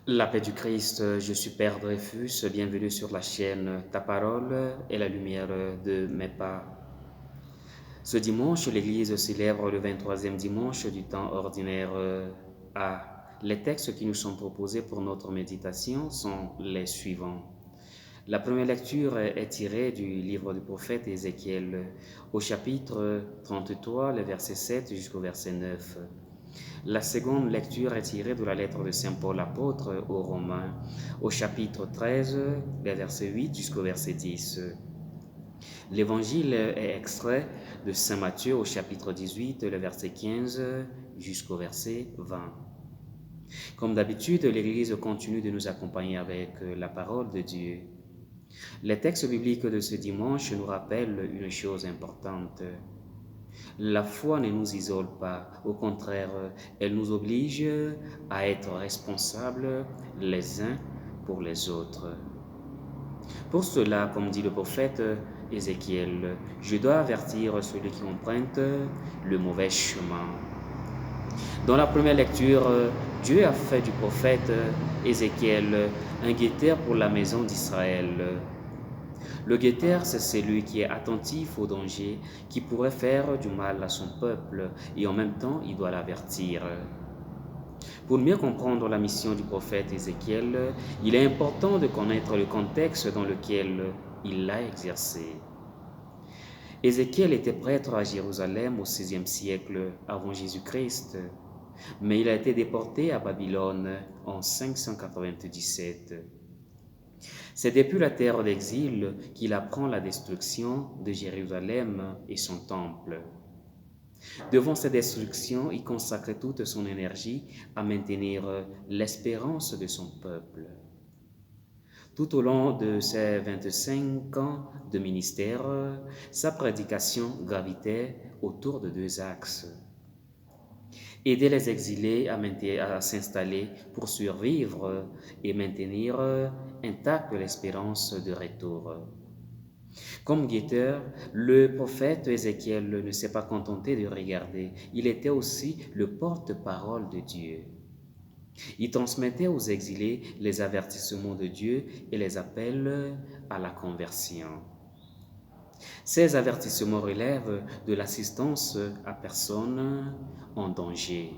La paix du Christ, je suis Père Dreyfus, bienvenue sur la chaîne Ta parole est la lumière de mes pas. Ce dimanche, l'Église célèbre le 23e dimanche du temps ordinaire A. Les textes qui nous sont proposés pour notre méditation sont les suivants. La première lecture est tirée du livre du prophète Ézéchiel au chapitre 33, le verset 7 jusqu'au verset 9. La seconde lecture est tirée de la lettre de Saint Paul apôtre aux Romains, au chapitre 13, les versets 8 jusqu'au verset 10. L'évangile est extrait de Saint Matthieu au chapitre 18, le verset 15 jusqu'au verset 20. Comme d'habitude, l'Église continue de nous accompagner avec la parole de Dieu. Les textes bibliques de ce dimanche nous rappellent une chose importante. La foi ne nous isole pas, au contraire, elle nous oblige à être responsables les uns pour les autres. Pour cela, comme dit le prophète Ézéchiel, je dois avertir celui qui emprunte le mauvais chemin. Dans la première lecture, Dieu a fait du prophète Ézéchiel un guetteur pour la maison d'Israël. Le guetteur, c'est celui qui est attentif au danger qui pourrait faire du mal à son peuple et en même temps, il doit l'avertir. Pour mieux comprendre la mission du prophète Ézéchiel, il est important de connaître le contexte dans lequel il l'a exercé. Ézéchiel était prêtre à Jérusalem au VIe siècle avant Jésus-Christ, mais il a été déporté à Babylone en 597. C'est depuis la terre d'exil qu'il apprend la destruction de Jérusalem et son temple. Devant cette destruction, il consacre toute son énergie à maintenir l'espérance de son peuple. Tout au long de ses 25 ans de ministère, sa prédication gravitait autour de deux axes. Aider les exilés à s'installer pour survivre et maintenir intacte l'espérance de retour. Comme guetteur, le prophète Ézéchiel ne s'est pas contenté de regarder, il était aussi le porte-parole de Dieu. Il transmettait aux exilés les avertissements de Dieu et les appels à la conversion. Ces avertissements relèvent de l'assistance à personne en danger.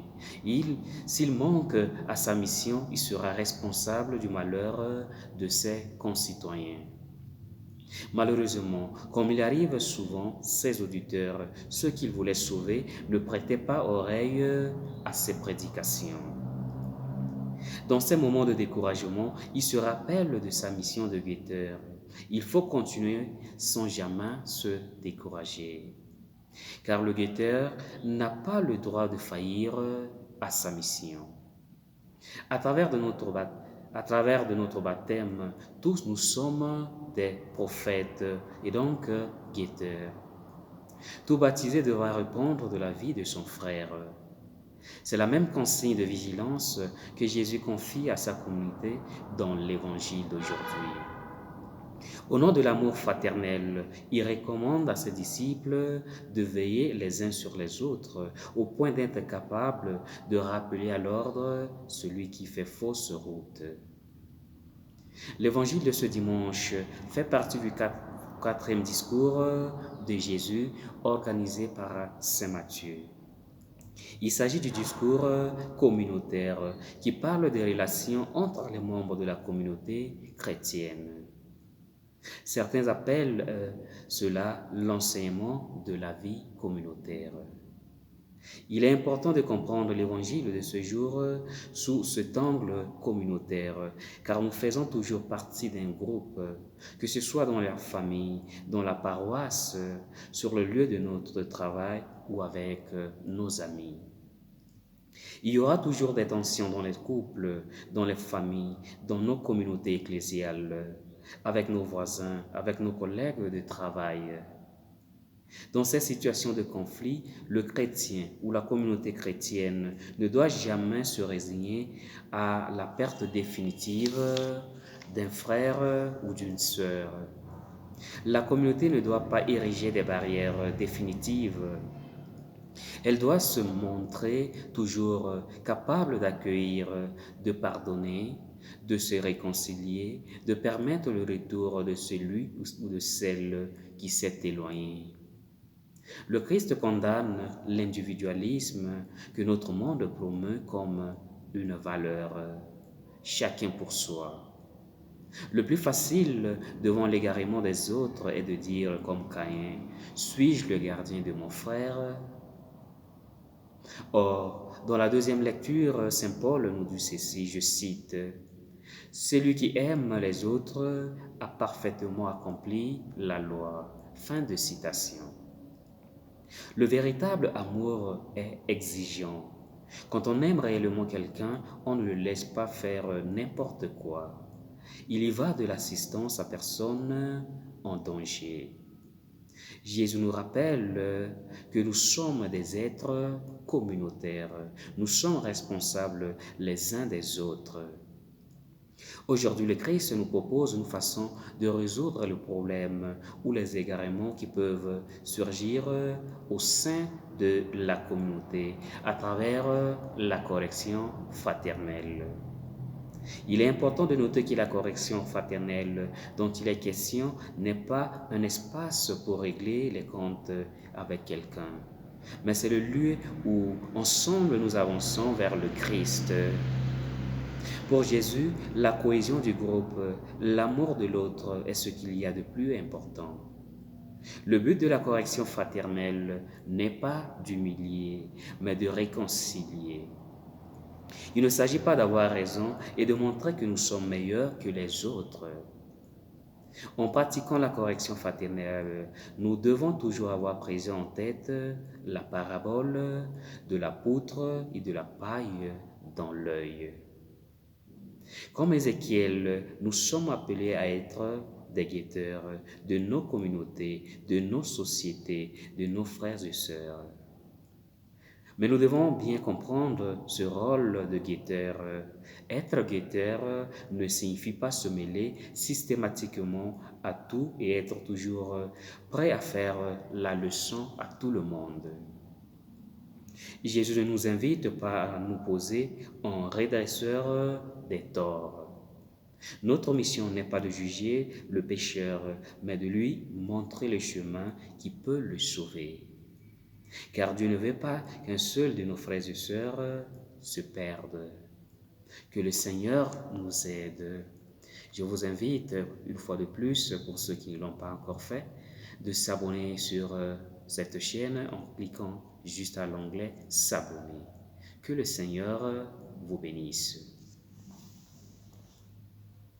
S'il manque à sa mission, il sera responsable du malheur de ses concitoyens. Malheureusement, comme il arrive souvent, ses auditeurs, ceux qu'il voulait sauver, ne prêtaient pas oreille à ses prédications. Dans ces moments de découragement, il se rappelle de sa mission de guetteur. Il faut continuer sans jamais se décourager. Car le guetteur n'a pas le droit de faillir à sa mission. À travers de notre baptême, tous nous sommes des prophètes et donc guetteurs. Tout baptisé devra répondre de la vie de son frère. C'est la même consigne de vigilance que Jésus confie à sa communauté dans l'évangile d'aujourd'hui. Au nom de l'amour fraternel, il recommande à ses disciples de veiller les uns sur les autres, au point d'être capables de rappeler à l'ordre celui qui fait fausse route. L'évangile de ce dimanche fait partie du quatrième discours de Jésus organisé par Saint Matthieu. Il s'agit du discours communautaire qui parle des relations entre les membres de la communauté chrétienne. Certains appellent cela l'enseignement de la vie communautaire. Il est important de comprendre l'évangile de ce jour sous cet angle communautaire, car nous faisons toujours partie d'un groupe, que ce soit dans la famille, dans la paroisse, sur le lieu de notre travail ou avec nos amis. Il y aura toujours des tensions dans les couples, dans les familles, dans nos communautés ecclésiales, avec nos voisins, avec nos collègues de travail. Dans ces situations de conflit, le chrétien ou la communauté chrétienne ne doit jamais se résigner à la perte définitive d'un frère ou d'une sœur. La communauté ne doit pas ériger des barrières définitives. Elle doit se montrer toujours capable d'accueillir, de pardonner, de se réconcilier, de permettre le retour de celui ou de celle qui s'est éloigné. Le Christ condamne l'individualisme que notre monde promeut comme une valeur, chacun pour soi. Le plus facile devant l'égarement des autres est de dire comme Caïn, suis-je le gardien de mon frère? Or, dans la deuxième lecture, Saint Paul nous dit ceci, je cite, celui qui aime les autres a parfaitement accompli la loi. Fin de citation. Le véritable amour est exigeant. Quand on aime réellement quelqu'un, on ne le laisse pas faire n'importe quoi. Il y va de l'assistance à personne en danger. Jésus nous rappelle que nous sommes des êtres communautaires. Nous sommes responsables les uns des autres. Aujourd'hui, le Christ nous propose une façon de résoudre le problème ou les égarements qui peuvent surgir au sein de la communauté à travers la correction fraternelle. Il est important de noter que la correction fraternelle dont il est question n'est pas un espace pour régler les comptes avec quelqu'un, mais c'est le lieu où ensemble nous avançons vers le Christ. Pour Jésus, la cohésion du groupe, l'amour de l'autre est ce qu'il y a de plus important. Le but de la correction fraternelle n'est pas d'humilier, mais de réconcilier. Il ne s'agit pas d'avoir raison et de montrer que nous sommes meilleurs que les autres. En pratiquant la correction fraternelle, nous devons toujours avoir présent en tête la parabole de la poutre et de la paille dans l'œil. Comme Ézéchiel, nous sommes appelés à être des guetteurs de nos communautés, de nos sociétés, de nos frères et sœurs. Mais nous devons bien comprendre ce rôle de guetteur. Être guetteur ne signifie pas se mêler systématiquement à tout et être toujours prêt à faire la leçon à tout le monde. Jésus ne nous invite pas à nous poser en redresseur des torts. Notre mission n'est pas de juger le pécheur, mais de lui montrer le chemin qui peut le sauver. Car Dieu ne veut pas qu'un seul de nos frères et sœurs se perde. Que le Seigneur nous aide. Je vous invite une fois de plus, pour ceux qui ne l'ont pas encore fait, de s'abonner sur cette chaîne en cliquant juste à l'onglet s'abonner. Que le Seigneur vous bénisse.